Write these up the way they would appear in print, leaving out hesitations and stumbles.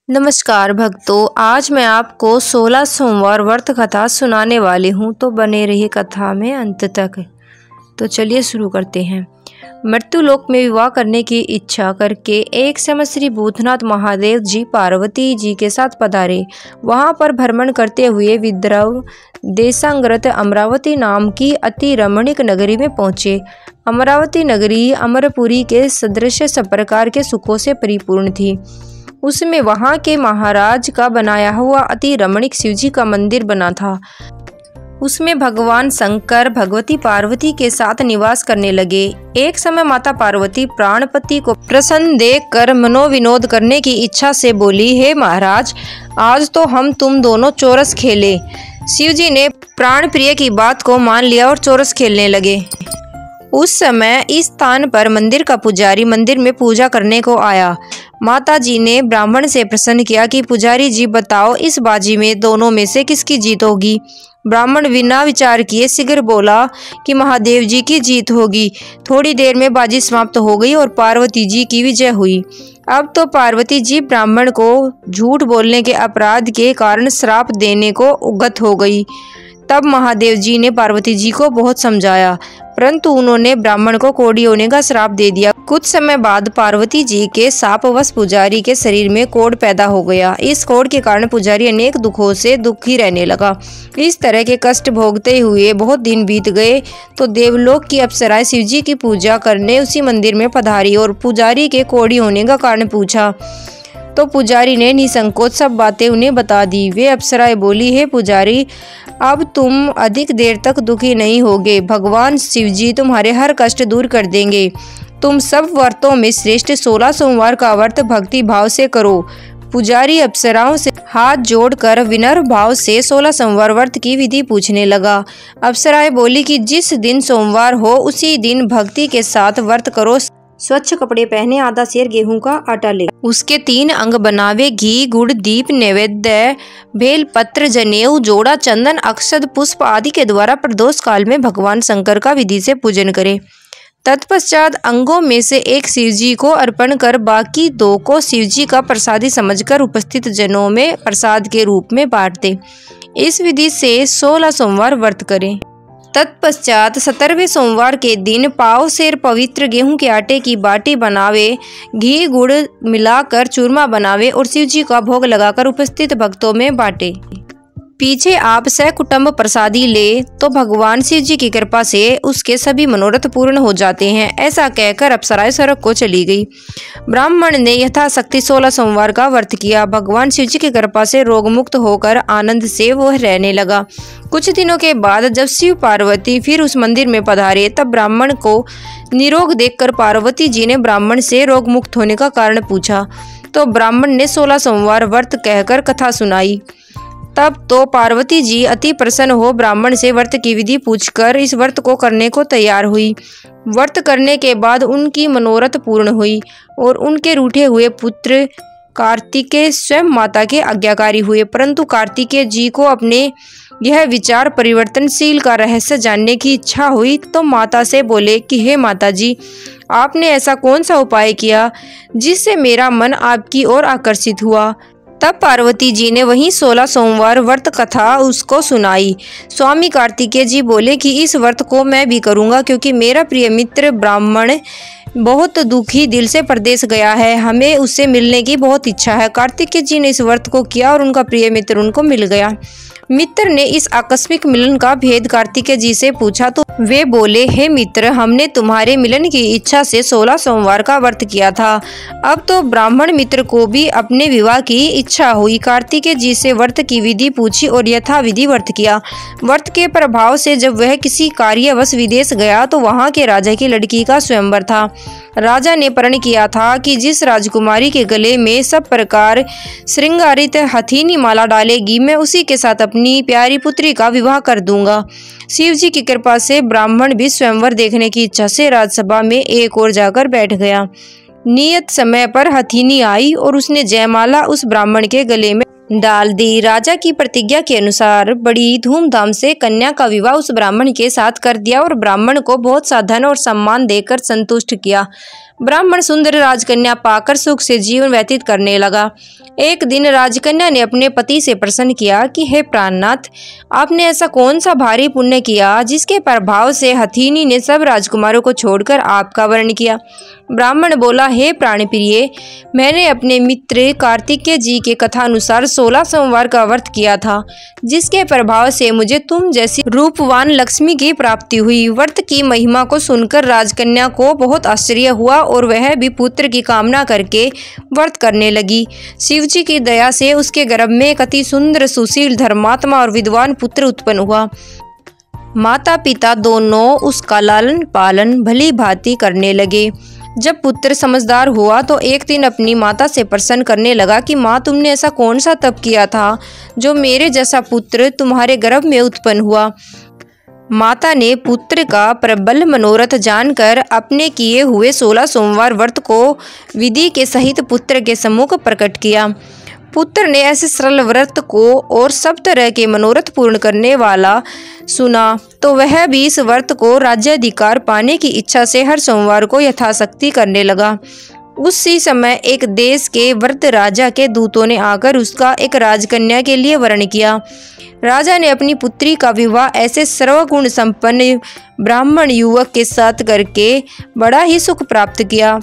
नमस्कार भक्तों, आज मैं आपको 16 सोमवार व्रत कथा सुनाने वाली हूँ, तो बने रहिए कथा में अंत तक। तो चलिए शुरू करते हैं। मृत्यु लोक में विवाह करने की इच्छा करके एक समय श्री भूतनाथ महादेव जी पार्वती जी के साथ पधारे। वहाँ पर भ्रमण करते हुए विद्रव देशांगरत अमरावती नाम की अति रमणीक नगरी में पहुँचे। अमरावती नगरी अमरपुरी के सदृश सब प्रकार के सुखों से परिपूर्ण थी। उसमें वहाँ के महाराज का बनाया हुआ अति रमणीक शिवजी का मंदिर बना था। उसमें भगवान शंकर भगवती पार्वती के साथ निवास करने लगे। एक समय माता पार्वती प्राणपति को प्रसन्न देखकर मनोविनोद करने की इच्छा से बोली, हे महाराज, आज तो हम तुम दोनों चोरस खेले। शिवजी ने प्राण प्रिय की बात को मान लिया और चोरस खेलने लगे। उस समय इस स्थान पर मंदिर का पुजारी मंदिर में पूजा करने को आया। माता जी ने ब्राह्मण से प्रश्न किया कि पुजारी जी बताओ, इस बाजी में दोनों में से किसकी जीत होगी। ब्राह्मण बिना विचार किए शीघ्र बोला कि महादेव जी की जीत होगी। थोड़ी देर में बाजी समाप्त हो गई और पार्वती जी की विजय हुई। अब तो पार्वती जी ब्राह्मण को झूठ बोलने के अपराध के कारण श्राप देने को उद्यत हो गई। तब महादेव जी ने पार्वती जी को बहुत समझाया, परंतु उन्होंने ब्राह्मण को कोढ़ी होने का श्राप दे दिया। कुछ समय बाद पार्वती जी के शापवश पुजारी के शरीर में कोढ़ पैदा हो गया। इस कोढ़ के कारण पुजारी अनेक दुखों से दुखी रहने लगा। इस तरह के कष्ट भोगते हुए बहुत दिन बीत गए तो देवलोक की अप्सराएं शिवजी की पूजा करने उसी मंदिर में पधारी और पुजारी के कोढ़ी होने का कारण पूछा। तो पुजारी ने निसंकोच सब बातें उन्हें बता दी। वे अप्सराएं बोली, हे पुजारी, अब तुम अधिक देर तक दुखी नहीं होगे। भगवान शिवजी तुम्हारे हर कष्ट दूर कर देंगे। तुम सब व्रतों में श्रेष्ठ 16 सोमवार का व्रत भक्ति भाव से करो। पुजारी अप्सराओं से हाथ जोड़कर विनम्र भाव से 16 सोमवार व्रत की विधि पूछने लगा। अप्सराएं बोली कि जिस दिन सोमवार हो उसी दिन भक्ति के साथ व्रत करो। स्वच्छ कपड़े पहने, आधा सेर गेहूं का आटा ले, उसके 3 अंग बनावे, घी गुड़ दीप नैवेद्य बेल पत्र जनेऊ जोड़ा चंदन अक्षत पुष्प आदि के द्वारा प्रदोष काल में भगवान शंकर का विधि से पूजन करे। तत्पश्चात अंगों में से एक शिवजी को अर्पण कर बाकी 2 को शिवजी का प्रसादी समझकर उपस्थित जनों में प्रसाद के रूप में बांट दे। इस विधि से 16 सोमवार व्रत करें। तत्पश्चात 17वें सोमवार के दिन पाव सेर पवित्र गेहूं के आटे की बाटी बनावे, घी गुड़ मिलाकर चूरमा बनावे और शिवजी का भोग लगाकर उपस्थित भक्तों में बांटे। पीछे आप सकुटुंब प्रसादी ले तो भगवान शिव जी की कृपा से उसके सभी मनोरथ पूर्ण हो जाते हैं। ऐसा कहकर अप्सराएं स्वर्ग को चली गई। ब्राह्मण ने यथाशक्ति 16 सोमवार का व्रत किया। भगवान शिव जी की कृपा से रोग मुक्त होकर आनंद से वह रहने लगा। कुछ दिनों के बाद जब शिव पार्वती फिर उस मंदिर में पधारे, तब ब्राह्मण को निरोग देखकर पार्वती जी ने ब्राह्मण से रोग मुक्त होने का कारण पूछा। तो ब्राह्मण ने 16 सोमवार व्रत कहकर कथा सुनाई। तब तो पार्वती जी अति प्रसन्न हो ब्राह्मण से व्रत की विधि पूछकर इस व्रत को करने को तैयार हुई। व्रत करने के बाद उनकी मनोरथ पूर्ण हुई और उनके रूठे हुए पुत्र कार्तिकेय स्वयं माता के आज्ञाकारी हुए। परंतु कार्तिकेय जी को अपने यह विचार परिवर्तनशील का रहस्य जानने की इच्छा हुई, तो माता से बोले कि हे माता जी, आपने ऐसा कौन सा उपाय किया जिससे मेरा मन आपकी ओर आकर्षित हुआ। तब पार्वती जी ने वही 16 सोमवार व्रत कथा उसको सुनाई। स्वामी कार्तिकेय जी बोले कि इस व्रत को मैं भी करूँगा, क्योंकि मेरा प्रिय मित्र ब्राह्मण बहुत दुखी दिल से परदेश गया है। हमें उससे मिलने की बहुत इच्छा है। कार्तिकेय जी ने इस व्रत को किया और उनका प्रिय मित्र उनको मिल गया। मित्र ने इस आकस्मिक मिलन का भेद कार्तिकेय जी से पूछा, तो वे बोले, हे मित्र, हमने तुम्हारे मिलन की इच्छा से 16 सोमवार का व्रत किया था। अब तो ब्राह्मण मित्र को भी अपने विवाह की इच्छा हुई। कार्तिकेय जी से व्रत की विधि पूछी और यथाविधि व्रत किया। व्रत के प्रभाव से जब वह किसी कार्यवश विदेश गया तो वहाँ के राजा की लड़की का स्वयंवर था। राजा ने प्रण किया था कि जिस राजकुमारी के गले में सब प्रकार श्रृंगारित हथीनी माला डालेगी, मैं उसी के साथ अपनी प्यारी पुत्री का विवाह कर दूंगा। शिव जी की कृपा से ब्राह्मण भी स्वयंवर देखने की इच्छा से राजसभा में एक ओर जाकर बैठ गया। नियत समय पर हथीनी आई और उसने जयमाला उस ब्राह्मण के गले में डाल दी। राजा की प्रतिज्ञा के अनुसार बड़ी धूमधाम से कन्या का विवाह उस ब्राह्मण के साथ कर दिया और ब्राह्मण को बहुत सा धन और सम्मान देकर संतुष्ट किया। ब्राह्मण सुंदर राजकन्या पाकर सुख से जीवन व्यतीत करने लगा। एक दिन राजकन्या ने अपने पति से प्रश्न किया कि हे प्राणनाथ, आपने ऐसा कौन सा भारी पुण्य किया जिसके प्रभाव से हथिनी ने सब राजकुमारों को छोड़कर आपका वर्ण किया। ब्राह्मण बोला, हे प्राणप्रिय, मैंने अपने मित्र कार्तिकेय जी के कथानुसार 16 सोमवार का व्रत किया था, जिसके प्रभाव से मुझे तुम जैसी रूपवान लक्ष्मी की प्राप्ति हुई। व्रत की महिमा को सुनकर राजकन्या को बहुत आश्चर्य हुआ और वह भी पुत्र की कामना करके व्रत करने लगी। शिवजी की दया से उसके गर्भ में एक अति सुंदर, सुशील, धर्मात्मा और विद्वान पुत्र उत्पन्न हुआ। माता पिता दोनों उसका लालन पालन भली भांति करने लगे। जब पुत्र समझदार हुआ तो एक दिन अपनी माता से प्रश्न करने लगा कि माँ, तुमने ऐसा कौन सा तप किया था जो मेरे जैसा पुत्र तुम्हारे गर्भ में उत्पन्न हुआ। माता ने पुत्र का प्रबल मनोरथ जानकर अपने किए हुए 16 सोमवार व्रत को विधि के सहित पुत्र के सम्मुख प्रकट किया। पुत्र ने ऐसे सरल व्रत को और सब तरह के मनोरथ पूर्ण करने वाला सुना तो वह भी इस व्रत को राज्याधिकार पाने की इच्छा से हर सोमवार को यथाशक्ति करने लगा। उसी समय एक देश के वृद्ध राजा के दूतों ने आकर उसका एक राजकन्या के लिए वर्ण किया। राजा ने अपनी पुत्री का विवाह ऐसे सर्वगुण संपन्न ब्राह्मण युवक के साथ करके बड़ा ही सुख प्राप्त किया।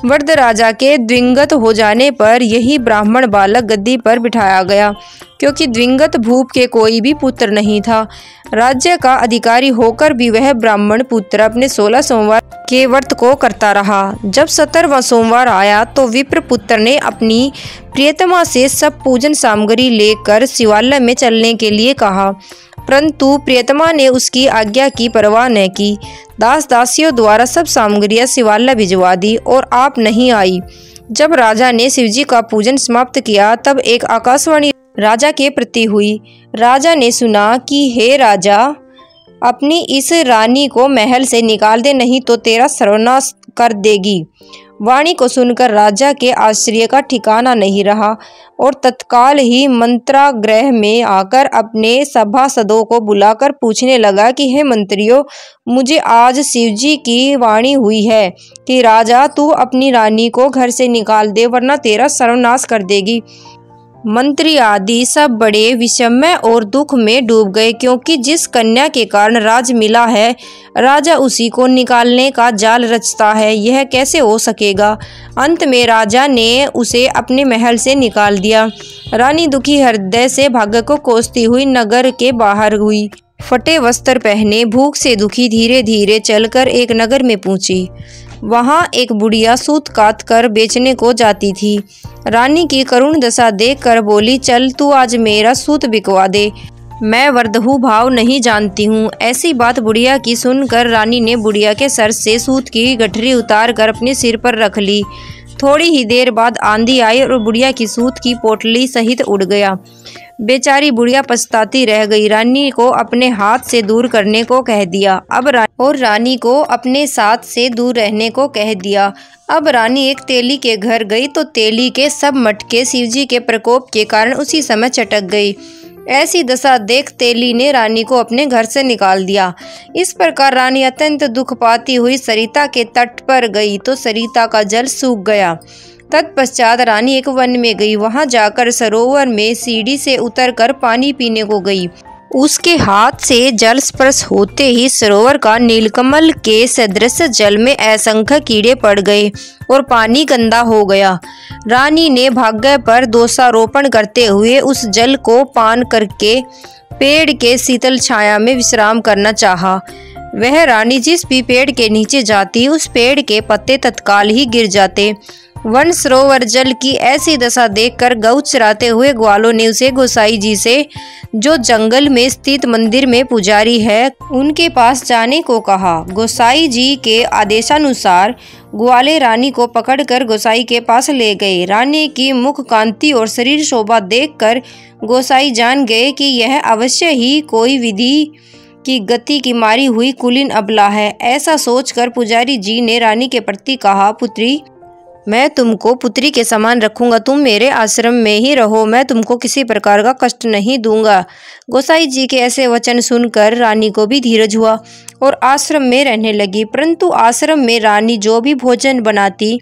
वृद्ध राजा के द्विंगत हो जाने पर यही ब्राह्मण बालक गद्दी पर बिठाया गया, क्योंकि द्विंगत भूप के कोई भी पुत्र नहीं था। राज्य का अधिकारी होकर भी वह ब्राह्मण पुत्र अपने 16 सोमवार के व्रत को करता रहा। जब 17वां सोमवार आया तो विप्र पुत्र ने अपनी प्रियतमा से सब पूजन सामग्री लेकर शिवालय में चलने के लिए कहा, परंतु प्रियतमा ने उसकी आज्ञा की परवाह न की। दास दासियों द्वारा सब सामग्रियां शिवालय भिजवा दी और आप नहीं आई। जब राजा ने शिवजी का पूजन समाप्त किया तब एक आकाशवाणी राजा के प्रति हुई। राजा ने सुना कि हे राजा, अपनी इस रानी को महल से निकाल दे, नहीं तो तेरा सर्वनाश कर देगी। वाणी को सुनकर राजा के आश्चर्य का ठिकाना नहीं रहा और तत्काल ही मंत्रागृह में आकर अपने सभासदों को बुलाकर पूछने लगा कि हे मंत्रियों, मुझे आज शिवजी की वाणी हुई है कि राजा, तू अपनी रानी को घर से निकाल दे, वरना तेरा सर्वनाश कर देगी। मंत्री आदि सब बड़े विषमय और दुख में डूब गए, क्योंकि जिस कन्या के कारण राज मिला है, राजा उसी को निकालने का जाल रचता है। यह कैसे हो सकेगा। अंत में राजा ने उसे अपने महल से निकाल दिया। रानी दुखी हृदय से भाग्य को कोसती हुई नगर के बाहर हुई। फटे वस्त्र पहने, भूख से दुखी, धीरे धीरे चलकर एक नगर में पहुंची। वहां एक बुढ़िया सूत काट कर बेचने को जाती थी। रानी की करुण दशा देखकर बोली, चल तू आज मेरा सूत बिकवा दे, मैं वरदहू भाव नहीं जानती हूँ। ऐसी बात बुढ़िया की सुनकर रानी ने बुढ़िया के सर से सूत की गठरी उतार कर अपने सिर पर रख ली। थोड़ी ही देर बाद आंधी आई और बुढ़िया की सूत की पोटली सहित उड़ गया। बेचारी बुढ़िया पछताती रह गई। रानी को अपने हाथ से दूर करने को कह दिया। रानी को अपने साथ से दूर रहने को कह दिया। अब रानी एक तेली के घर गई तो तेली के सब मटके शिवजी के प्रकोप के कारण उसी समय चटक गई। ऐसी दशा देख तेली ने रानी को अपने घर से निकाल दिया। इस प्रकार रानी अत्यंत दुख पाती हुई सरिता के तट पर गई तो सरिता का जल सूख गया। तत्पश्चात रानी एक वन में गई। वहां जाकर सरोवर में सीढ़ी से उतरकर पानी पीने को गई। उसके हाथ से जल स्पर्श होते ही सरोवर का नीलकमल के सदृश जल में असंख्य कीड़े पड़ गए और पानी गंदा हो गया। रानी ने भाग्य पर दोषारोपण करते हुए उस जल को पान करके पेड़ के शीतल छाया में विश्राम करना चाहा। वह रानी जिस भी पेड़ के नीचे जाती, उस पेड़ के पत्ते तत्काल ही गिर जाते। वन सरोवर जल की ऐसी दशा देखकर गौ चराते हुए ग्वालों ने उसे गोसाई जी से, जो जंगल में स्थित मंदिर में पुजारी है, उनके पास जाने को कहा। गोसाई जी के आदेशानुसार ग्वाले रानी को पकड़कर गोसाई के पास ले गए। रानी की मुख कांति और शरीर शोभा देखकर गोसाई जान गए कि यह अवश्य ही कोई विधि की गति की मारी हुई कुलीन अबला है। ऐसा सोचकर पुजारी जी ने रानी के प्रति कहा, पुत्री, मैं तुमको पुत्री के समान रखूंगा, तुम मेरे आश्रम में ही रहो, मैं तुमको किसी प्रकार का कष्ट नहीं दूंगा। गोसाई जी के ऐसे वचन सुनकर रानी को भी धीरज हुआ और आश्रम में रहने लगी। परंतु आश्रम में रानी जो भी भोजन बनाती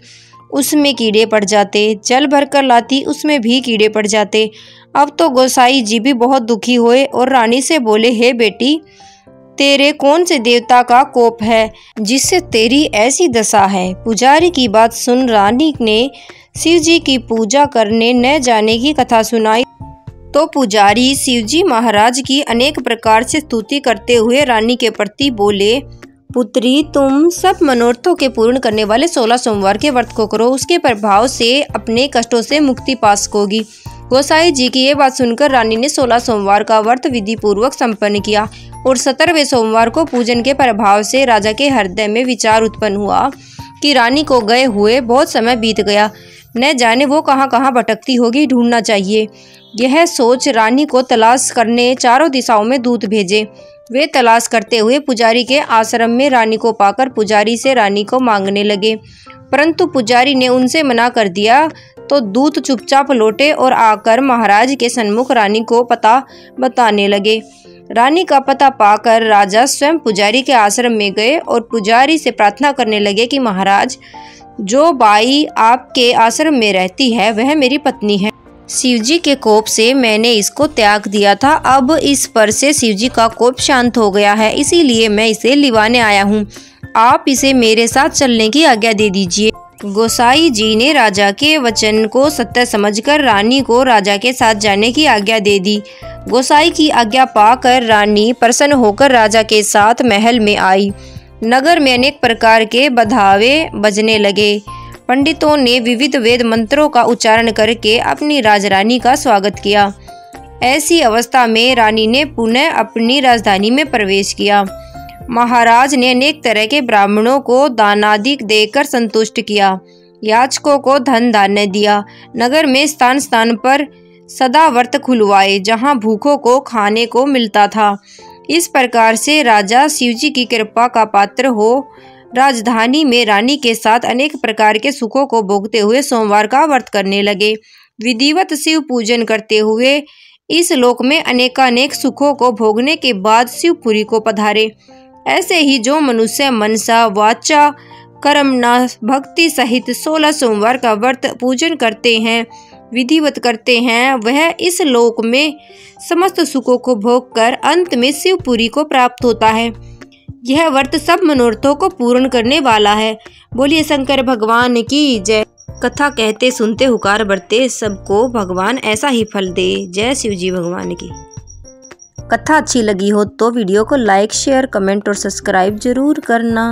उसमें कीड़े पड़ जाते, जल भरकर लाती उसमें भी कीड़े पड़ जाते। अब तो गोसाई जी भी बहुत दुखी हुए और रानी से बोले, हे बेटी, तेरे कौन से देवता का कोप है जिससे तेरी ऐसी दशा है। पुजारी की बात सुन रानी ने शिव जी की पूजा करने न जाने की कथा सुनाई तो पुजारी शिव जी महाराज की अनेक प्रकार से स्तुति करते हुए रानी के प्रति बोले, पुत्री, तुम सब मनोरथों के पूर्ण करने वाले 16 सोमवार के व्रत को करो, उसके प्रभाव से अपने कष्टों से मुक्ति पा सकोगी। गोसाई जी की ये बात सुनकर रानी ने 16 सोमवार का व्रत विधि पूर्वक संपन्न किया और 17वें सोमवार को पूजन के प्रभाव से राजा के हृदय में विचार उत्पन्न हुआ कि रानी को गए हुए बहुत समय बीत गया, न जाने वो कहाँ कहाँ भटकती होगी, ढूंढना चाहिए। यह सोच रानी को तलाश करने चारों दिशाओं में दूत भेजे। वे तलाश करते हुए पुजारी के आश्रम में रानी को पाकर पुजारी से रानी को मांगने लगे, परंतु पुजारी ने उनसे मना कर दिया तो दूत चुपचाप लौटे और आकर महाराज के सन्मुख रानी को पता बताने लगे। रानी का पता पाकर राजा स्वयं पुजारी के आश्रम में गए और पुजारी से प्रार्थना करने लगे कि महाराज, जो बाई आपके आश्रम में रहती है वह मेरी पत्नी है। शिवजी के कोप से मैंने इसको त्याग दिया था, अब इस पर से शिवजी का कोप शांत हो गया है, इसीलिए मैं इसे लिवाने आया हूँ। आप इसे मेरे साथ चलने की आज्ञा दे दीजिए। गोसाई जी ने राजा के वचन को सत्य समझकर रानी को राजा के साथ जाने की आज्ञा दे दी। गोसाई की आज्ञा पाकर रानी प्रसन्न होकर राजा के साथ महल में आई। नगर में अनेक प्रकार के बधावे बजने लगे। पंडितों ने विविध वेद मंत्रों का उच्चारण करके अपनी राजरानी का स्वागत किया। ऐसी अवस्था में रानी ने पुनः अपनी राजधानी में प्रवेश किया। महाराज ने अनेक तरह के ब्राह्मणों को दानादि देकर संतुष्ट किया, याचकों को धन धान्य दिया। नगर में स्थान स्थान पर सदा व्रत खुलवाए जहां भूखों को खाने को मिलता था। इस प्रकार से राजा शिवजी की कृपा का पात्र हो राजधानी में रानी के साथ अनेक प्रकार के सुखों को भोगते हुए सोमवार का व्रत करने लगे। विधिवत शिव पूजन करते हुए इस लोक में अनेकानेक सुखों को भोगने के बाद शिवपुरी को पधारे। ऐसे ही जो मनुष्य मनसा वाचा कर्मणा भक्ति सहित 16 सोमवार का व्रत पूजन करते हैं, विधिवत करते हैं, वह इस लोक में समस्त सुखों को भोगकर अंत में शिवपुरी को प्राप्त होता है। यह व्रत सब मनोरथों को पूर्ण करने वाला है। बोलिए शंकर भगवान की जय। कथा कहते सुनते हुकार बरते, सबको भगवान ऐसा ही फल दे। जय शिव जी भगवान की। कथा अच्छी लगी हो तो वीडियो को लाइक, शेयर, कमेंट और सब्सक्राइब जरूर करना।